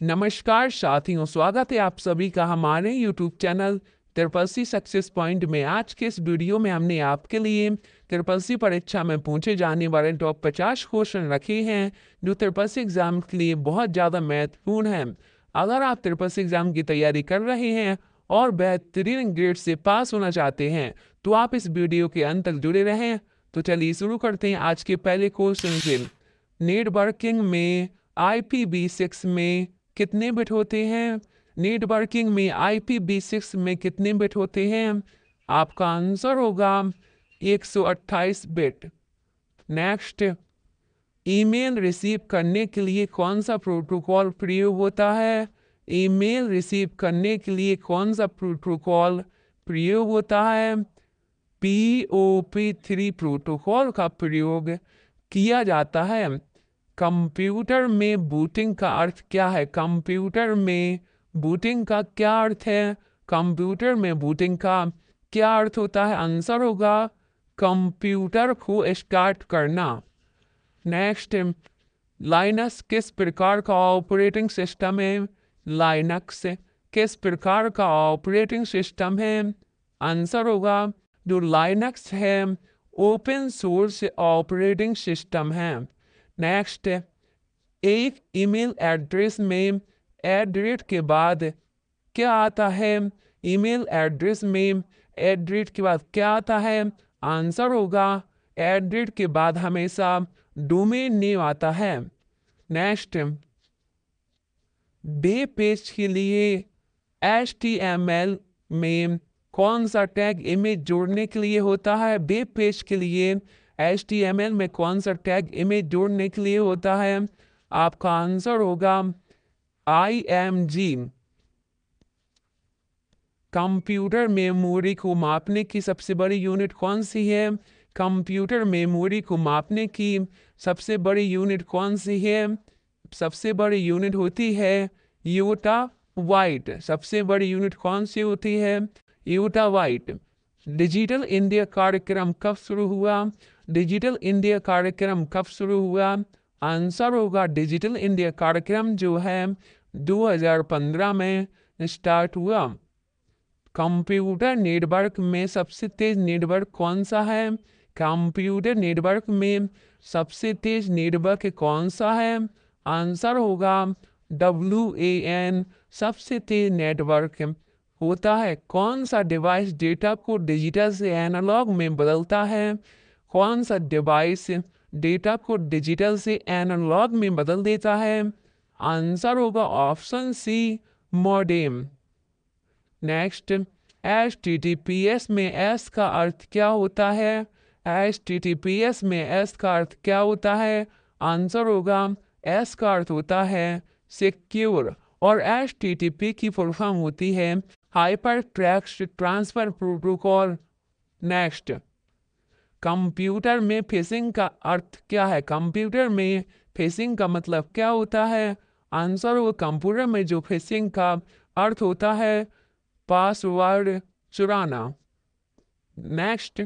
नमस्कार साथियों, स्वागत है आप सभी का हमारे YouTube channel triple C success point में। आज के इस वीडियो में हमने आपके लिए ट्रिपल सी परीक्षा में पूछे जाने वाले टॉप 50 क्वेश्चन रखे हैं जो ट्रिपल सी एग्जाम के लिए बहुत ज़्यादा महत्वपूर्ण हैं। अगर आप ट्रिपल सी एग्जाम की तैयारी कर रहे हैं और बेहतरीन ग्रेड से पास होना चाहते हैं तो आप इस वीडियो के अंत तक जुड़े रहें। तो चलिए शुरू करते हैं आज के पहले क्वेश्चन से। नेटवर्किंग में IPv6 में कितने बिट होते हैं? नेटवर्किंग में IPv6 में कितने बिट होते हैं? आपका आंसर होगा 128 बिट। नेक्स्ट, ईमेल रिसीव करने के लिए कौन सा प्रोटोकॉल प्रयोग होता है? ईमेल रिसीव करने के लिए कौन सा प्रोटोकॉल प्रयोग होता है? POP3 प्रोटोकॉल का प्रयोग किया जाता है। कंप्यूटर में बूटिंग का अर्थ क्या है? कंप्यूटर में बूटिंग का क्या अर्थ है? कंप्यूटर में बूटिंग का क्या अर्थ होता है? आंसर होगा कंप्यूटर को स्टार्ट करना। नेक्स्ट, लाइनक्स किस प्रकार का ऑपरेटिंग सिस्टम है? लाइनक्स किस प्रकार का ऑपरेटिंग सिस्टम है? आंसर होगा जो लाइनक्स है ओपन सोर्स ऑपरेटिंग सिस्टम है। नेक्स्ट, एक ईमेल एड्रेस में एट के बाद क्या आता है? ईमेल एड्रेस में एट के बाद क्या आता है? आंसर होगा एट के बाद हमेशा डोमेन नेम आता है। नेक्स्ट, वेब पेज के लिए HTML में कौन सा टैग इमेज जोड़ने के लिए होता है? वेब पेज के लिए HTML में कौन सा टैग इमेज जोड़ने के लिए होता है? आपका आंसर होगा IMG। कंप्यूटर मेमोरी को मापने की सबसे बड़ी यूनिट कौन सी है? कंप्यूटर मेमोरी को मापने की सबसे बड़ी यूनिट कौन सी है? सबसे बड़ी यूनिट होती है यूटा वाइट। सबसे बड़ी यूनिट कौन सी होती है? Utah white. डिजिटल इंडिया कार्यक्रम कब शुरू हुआ? डिजिटल इंडिया कार्यक्रम कब शुरू हुआ? आंसर होगा डिजिटल इंडिया कार्यक्रम जो है 2015 में स्टार्ट हुआ। कंप्यूटर नेटवर्क में सबसे तेज नेटवर्क कौन सा है? कंप्यूटर नेटवर्क में सबसे तेज नेटवर्क कौन सा है? आंसर होगा WAN सबसे तेज नेटवर्क होता है। कौन सा डिवाइस डेटा को डिजिटल से एनालॉग में बदलता है? कौन सा डिवाइस डेटा को डिजिटल से एनालॉग में बदल देता है? आंसर होगा option C, modem. Next, HTTPS में S का अर्थ क्या होता है? HTTPS में S का अर्थ क्या होता है? आंसर होगा S का अर्थ होता है सिक्योर और HTTP की फुल फॉर्म होती है hyper text transfer protocol. Next, computer में फिशिंग का अर्थ क्या है? कंप्यूटर में फिशिंग का मतलब क्या होता है? आंसर होगा कंप्यूटर में जो फिशिंग का अर्थ होता है पासवर्ड चुराना। नेक्स्ट,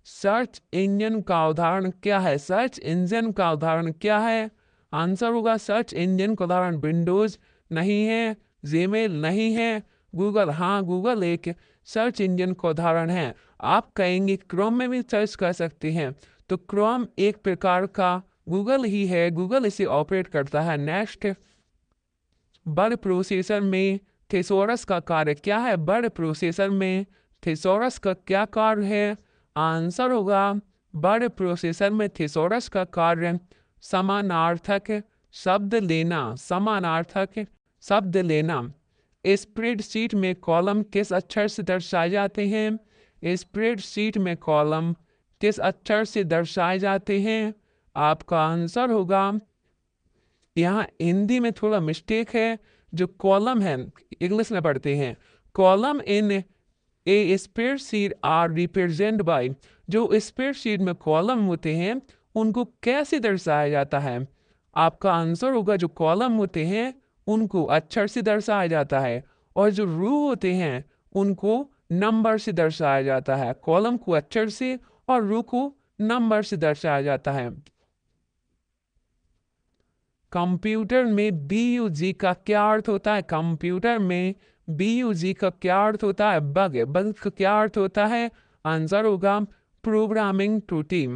सर्च इंजन का उदाहरण क्या है? सर्च इंजन का उदाहरण क्या है? आंसर होगा सर्च इंजन का उदाहरण विंडोज नहीं है, जीमेल नहीं है, गूगल। हाँ, गूगल एक सर्च इंजन का उदाहरण है। आप कहेंगे क्रोम में भी सर्च कर सकते हैं, तो क्रोम एक प्रकार का गूगल ही है, गूगल इसे ऑपरेट करता है। नेक्स्ट, वर्ड प्रोसेसर में थेसोरस का कार्य क्या है? वर्ड प्रोसेसर में थेसोरस का क्या कार्य है? आंसर होगा वर्ड प्रोसेसर में थेसोरस का कार्य समानार्थक शब्द लेना। समानार्थक शब्द लेना। स्प्रेडशीट में कॉलम किस अक्षर से दर्शाए जाते हैं? स्प्रेडशीट में कॉलम किस अक्षर से दर्शाए जाते हैं? आपका आंसर होगा, यहाँ हिंदी में थोड़ा मिस्टेक है। जो कॉलम है इंग्लिश में पढ़ते हैं, column in a spreadsheet are represent by. जो स्प्रेडशीट में कॉलम होते हैं उनको कैसे दर्शाया जाता है? आपका आंसर होगा जो कॉलम होते हैं उनको अक्षर से दर्शाया जाता है और जो रो होते हैं उनको नंबर से दर्शाया जाता है। कॉलम को अक्षर से और रो को नंबर से दर्शाया जाता है। कंप्यूटर में BUG का क्या अर्थ होता है? कंप्यूटर में BUG का क्या अर्थ होता है? बग। बग का क्या अर्थ होता है? आंसर होगा प्रोग्रामिंग त्रुटि।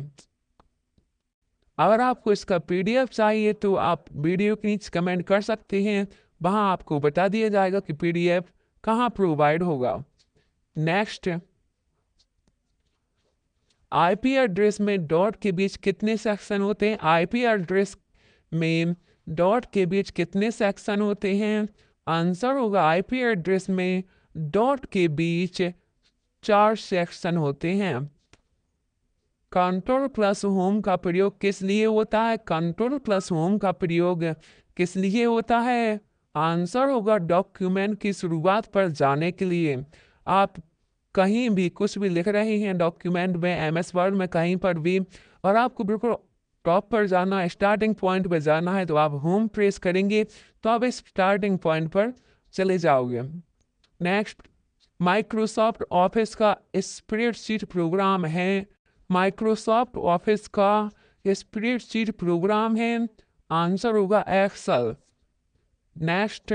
अगर आपको इसका PDF चाहिए तो आप वीडियो के नीचे कमेंट कर सकते हैं, वहां आपको बता दिया जाएगा कि PDF कहाँ प्रोवाइड होगा। नेक्स्ट, IP एड्रेस में डॉट के बीच कितने सेक्शन होते हैं? IP एड्रेस में डॉट के बीच कितने सेक्शन होते हैं? आंसर होगा IP एड्रेस में डॉट के बीच 4 सेक्शन होते हैं। कंट्रोल प्लस होम का प्रयोग किस लिए होता है? कंट्रोल प्लस होम का प्रयोग किस लिए होता है? आंसर होगा डॉक्यूमेंट की शुरुआत पर जाने के लिए। आप कहीं भी कुछ भी लिख रहे हैं डॉक्यूमेंट में, MS वर्ड में, कहीं पर भी, और आपको बिल्कुल टॉप पर जाना है, स्टार्टिंग पॉइंट पर जाना है, तो आप होम प्रेस करेंगे तो आप इस स्टार्टिंग पॉइंट पर चले जाओगे। नेक्स्ट, माइक्रोसॉफ्ट ऑफिस का स्प्रेडशीट प्रोग्राम है। माइक्रोसॉफ्ट ऑफिस का स्प्रेडशीट प्रोग्राम है। आंसर होगा Excel. Next,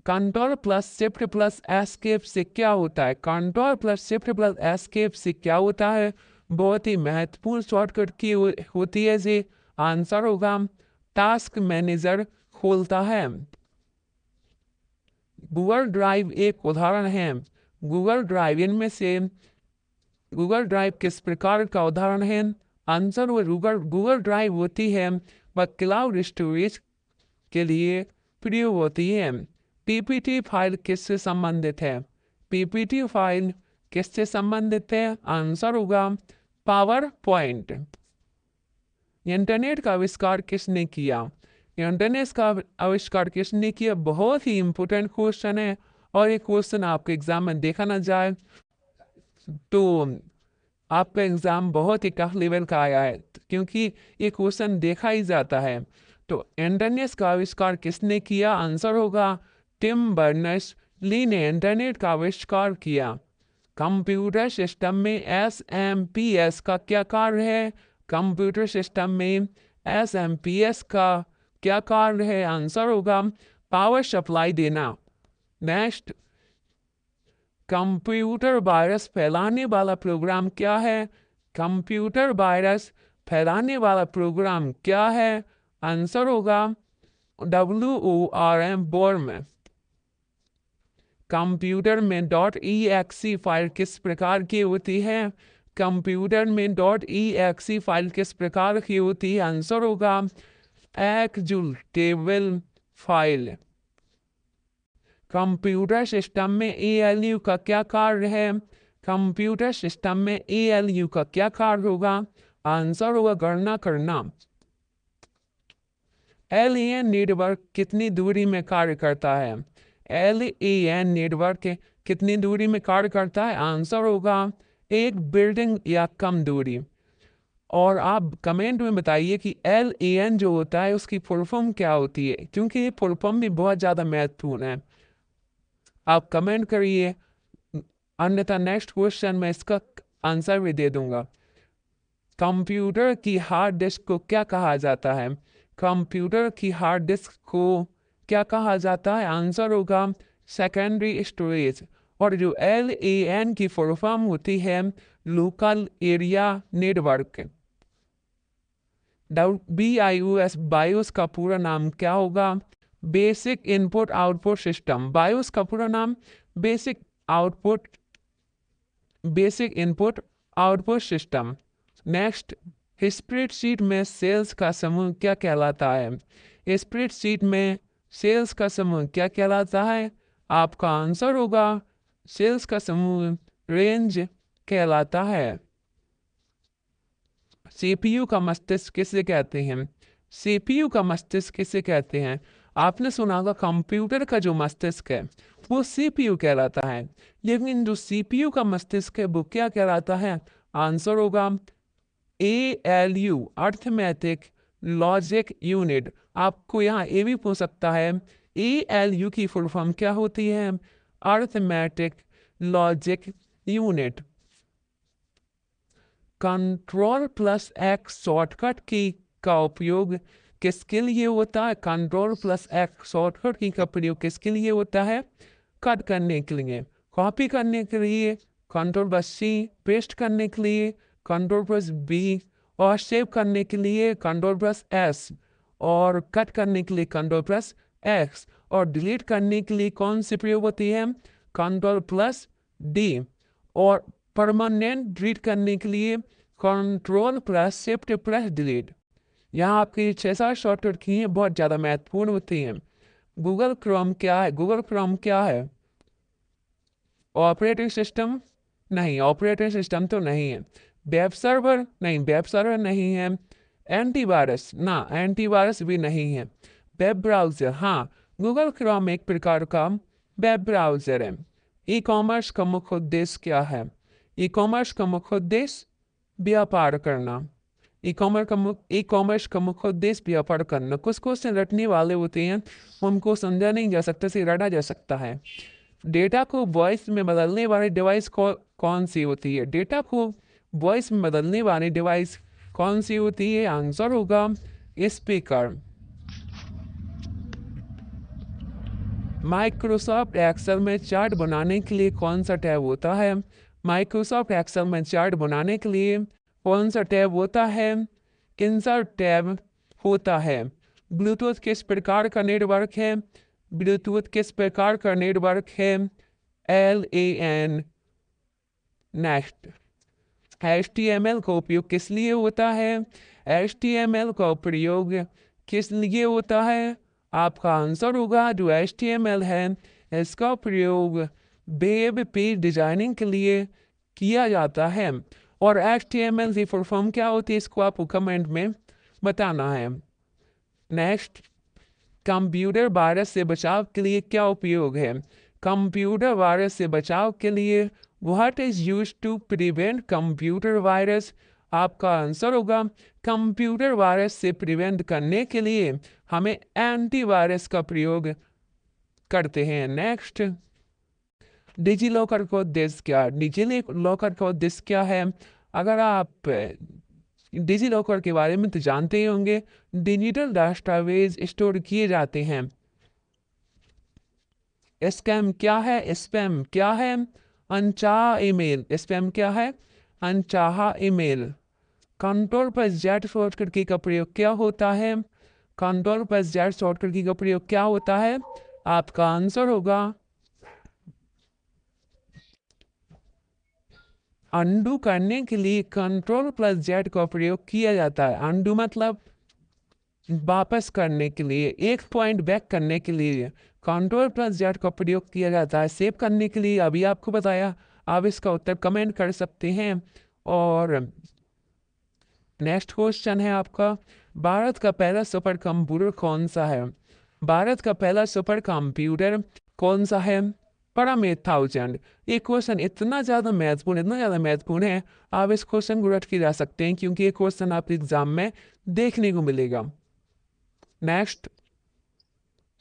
control plus shift plus escape से क्या होता है? Control plus shift plus escape से क्या होता है? बहुत ही महत्वपूर्ण शॉर्टकट की होती है जी। आंसर होगा टास्क मैनेजर खोलता है। गूगल ड्राइव एक उदाहरण है। गूगल ड्राइव इनमें से गूगल ड्राइव किस प्रकार का उदाहरण है? आंसर वो गूगल ड्राइव होती है वह क्लाउड स्टोरेज के लिए प्रयोग होती है। PPT फाइल किससे संबंधित है? PPT फाइल किससे संबंधित है? आंसर होगा पावर पॉइंट। इंटरनेट का आविष्कार किसने किया? इंटरनेट का आविष्कार किसने किया? बहुत ही इंपॉर्टेंट क्वेश्चन है, और ये क्वेश्चन आपके एग्जाम में देखा ना जाए तो आपका एग्जाम बहुत ही टफ लेवल का आया है, क्योंकि ये क्वेश्चन देखा ही जाता है। तो इंटरनेट का आविष्कार किसने किया? आंसर होगा टिम बर्नर्स ली ने इंटरनेट का आविष्कार किया। कंप्यूटर सिस्टम में SMPS का क्या कार्य है? कंप्यूटर सिस्टम में SMPS का क्या कार्य है? आंसर होगा पावर सप्लाई देना। नेक्स्ट, कंप्यूटर वायरस फैलाने वाला प्रोग्राम क्या है? कंप्यूटर वायरस फैलाने वाला प्रोग्राम क्या है? आंसर होगा WORM वर्म। कंप्यूटर में .exe फाइल किस प्रकार की होती है? कंप्यूटर में .exe फाइल किस प्रकार की होती है? आंसर होगा एक्जीक्यूटेबल फाइल। कंप्यूटर सिस्टम में ALU का क्या कार्य है? कंप्यूटर सिस्टम में ALU का क्या कार्य होगा? आंसर होगा गणना करना। LAN नेटवर्क कितनी दूरी में कार्य करता है? LAN नेटवर्क कितनी दूरी में कार्य करता है? आंसर होगा एक बिल्डिंग या कम दूरी। और आप कमेंट में बताइए कि LAN जो होता है उसकी फुल फॉर्म क्या होती है, क्योंकि ये फुल फॉर्म भी बहुत ज़्यादा महत्वपूर्ण है। आप कमेंट करिए, अन्यथा नेक्स्ट क्वेश्चन में इसका आंसर भी दे दूंगा। कंप्यूटर की हार्ड डिस्क को क्या कहा जाता है? कंप्यूटर की हार्ड डिस्क को क्या कहा जाता है? आंसर होगा सेकेंडरी स्टोरेज। और जो LAN की फुल फॉर्म होती है local area network. BIOS BIOS का पूरा नाम क्या होगा? Basic input output system. BIOS का पूरा नाम basic input output system. Next, spreadsheet में सेल्स का समूह क्या कहलाता है? स्प्रेडशीट में सेल्स का समूह क्या कहलाता है? आपका आंसर होगा सेल्स का समूह रेंज कहलाता है। CPU का मस्तिष्क किसे कहते हैं? CPU का मस्तिष्क किसे कहते हैं? आपने सुना होगा कंप्यूटर का जो मस्तिष्क है वो CPU कहलाता है, लेकिन जो CPU का मस्तिष्क है वो क्या कहलाता है? आंसर होगा ALU अर्थमेटिक लॉजिक यूनिट। आपको यहाँ ये भी पूछ सकता है ALU की फुल फॉर्म क्या होती है? Arithmetic logic unit. Control plus X shortcut की का उपयोग किसके लिए होता है? Ctrl+X शॉर्टकट की का प्रयोग किसके लिए होता है? कट करने के लिए, कॉपी करने के लिए Ctrl+C, पेस्ट करने के लिए Ctrl+V और सेव करने के लिए Ctrl+S और कट करने के लिए Ctrl+X और डिलीट करने के लिए कौन सी प्रयोग होती है? Ctrl+D और परमानेंट डिलीट करने के लिए Ctrl+Shift+Delete। यहाँ आपकी 6-7 शॉर्टकट की हैं, बहुत ज़्यादा महत्वपूर्ण होती हैं। गूगल क्रोम क्या है? गूगल क्रोम क्या है? Operating system? नहीं, ऑपरेटिंग सिस्टम तो नहीं है। Web server? नहीं, वेब सर्वर नहीं है। एंटीवायरस? ना, एंटीवायरस भी नहीं है। Web browser? हाँ, गूगल क्रोम एक प्रकार का वेब ब्राउज़र है। ई कॉमर्स का मुख्य उद्देश्य क्या है? ई कॉमर्स का मुख्य उद्देश्य व्यापार करना। ई कॉमर्स का मुख्य उद्देश्य व्यापार करना। कुछ क्वेश्चन रटने वाले होते हैं, उनको समझा नहीं जा सकता, से रटा जा सकता है। डेटा को वॉइस में बदलने वाली डिवाइस कौन सी होती है? डेटा को वॉइस में बदलने वाली डिवाइस कौन सी होती है? आंसर होगा स्पीकर। माइक्रोसॉफ्ट एक्सेल में चार्ट बनाने के लिए कौन सा टैब होता है? माइक्रोसॉफ्ट एक्सेल में चार्ट बनाने के लिए कौन सा टैब होता है? इंसर्ट टैब होता है। ब्लूटूथ किस प्रकार का नेटवर्क है? ब्लूटूथ किस प्रकार का नेटवर्क है? LAN। नेक्स्ट, HTML का उपयोग किस लिए होता है? HTML का प्रयोग किस लिए होता है? आपका आंसर होगा जो HTML है, इसका प्रयोग वेब पेज डिजाइनिंग के लिए किया जाता है। और HTML की फुल फॉर्म क्या होती है, इसको आपको कमेंट में बताना है। नेक्स्ट, कंप्यूटर वायरस से बचाव के लिए क्या उपयोग है? कंप्यूटर वायरस से बचाव के लिए what is use to prevent computer virus? आपका आंसर होगा कंप्यूटर वायरस से प्रिवेंट करने के लिए हमें एंटीवायरस का प्रयोग करते हैं। नेक्स्ट, डिजी लॉकर का उद्देश्य क्या? डिजी लॉकर का उद्देश्य क्या है? अगर आप डिजी लॉकर के बारे में तो जानते ही होंगे, डिजिटल दस्तावेज स्टोर किए जाते हैं। स्कैम क्या है? स्पैम क्या है? अनचाहा ईमेल। स्पैम क्या है? अनचाहा ईमेल। Ctrl+Z शॉर्टकट की का प्रयोग क्या होता है? Ctrl+Z शॉर्टकट की का प्रयोग क्या होता है? आपका आंसर होगा अनडू करने के लिए Ctrl+Z का प्रयोग किया जाता है। अनडू मतलब वापस करने के लिए, एक पॉइंट बैक करने के लिए Ctrl+Z का प्रयोग किया जाता है। सेव करने के लिए अभी आपको बताया, आप इसका उत्तर कमेंट कर सकते हैं। और नेक्स्ट क्वेश्चन है आपका, भारत का पहला सुपर कंप्यूटर कौन सा है? भारत का पहला सुपर कंप्यूटर कौन सा है? Param-8000। ये क्वेश्चन इतना ज़्यादा महत्वपूर्ण है, आप इस क्वेश्चन को रट के जा सकते हैं, क्योंकि ये क्वेश्चन आपके एग्जाम में देखने को मिलेगा। नेक्स्ट,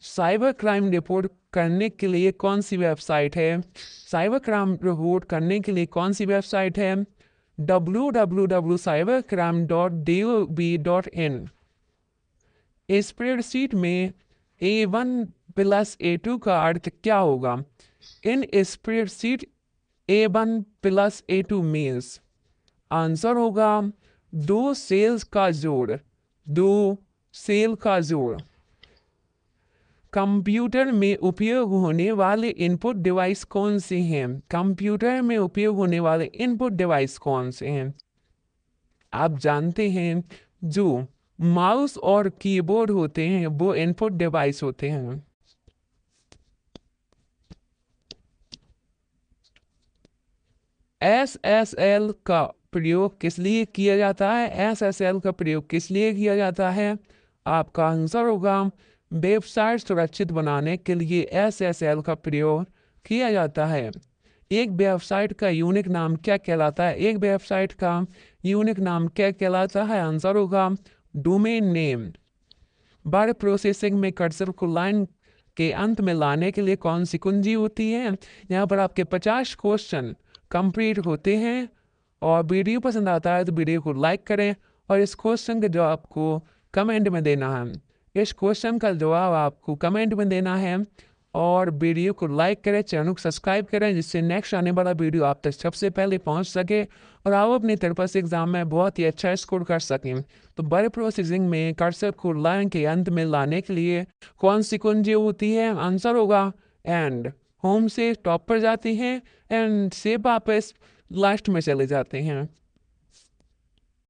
साइबर क्राइम रिपोर्ट करने के लिए कौन सी वेबसाइट है? साइबर क्राइम रिपोर्ट करने के लिए कौन सी वेबसाइट है? www.cybercrime.gov.in। स्प्रेडशीट में A1+A2 का अर्थ क्या होगा? इन स्प्रेडशीट A1+A2 मीन्स, आंसर होगा दो सेल्स का जोड़। दो सेल का जोड़। कंप्यूटर में उपयोग होने वाले इनपुट डिवाइस कौन से हैं? कंप्यूटर में उपयोग होने वाले इनपुट डिवाइस कौन से हैं? आप जानते हैं, जो माउस और कीबोर्ड होते हैं वो इनपुट डिवाइस होते हैं। SSL का प्रयोग किस लिए किया जाता है? SSL का प्रयोग किस लिए किया जाता है? आपका आंसर होगा वेबसाइट सुरक्षित बनाने के लिए SSL का प्रयोग किया जाता है। एक वेबसाइट का यूनिक नाम क्या कहलाता है? एक वेबसाइट का यूनिक नाम क्या कहलाता है? आंसर होगा डोमेन नेम। वर्ड प्रोसेसिंग में कर्सर को लाइन के अंत में लाने के लिए कौन सी कुंजी होती है? यहाँ पर आपके 50 क्वेश्चन कंप्लीट होते हैं। और वीडियो पसंद आता है तो वीडियो को लाइक करें और इस क्वेश्चन के जवाब को कमेंट में देना है। इस क्वेश्चन का जवाब आपको कमेंट में देना है और वीडियो को लाइक करें, चैनल को सब्सक्राइब करें, जिससे नेक्स्ट आने वाला वीडियो आप तक सबसे पहले पहुंच सके और आप अपनी तरफ से एग्जाम में बहुत ही अच्छा स्कोर कर सकें। तो बड़े प्रोसेसिंग में कर्सर को लाइन के अंत में लाने के लिए कौन सी कुंजी होती है? आंसर होगा एंड। होम से टॉप पर जाती हैं एंड से वापस लास्ट में चले जाते हैं।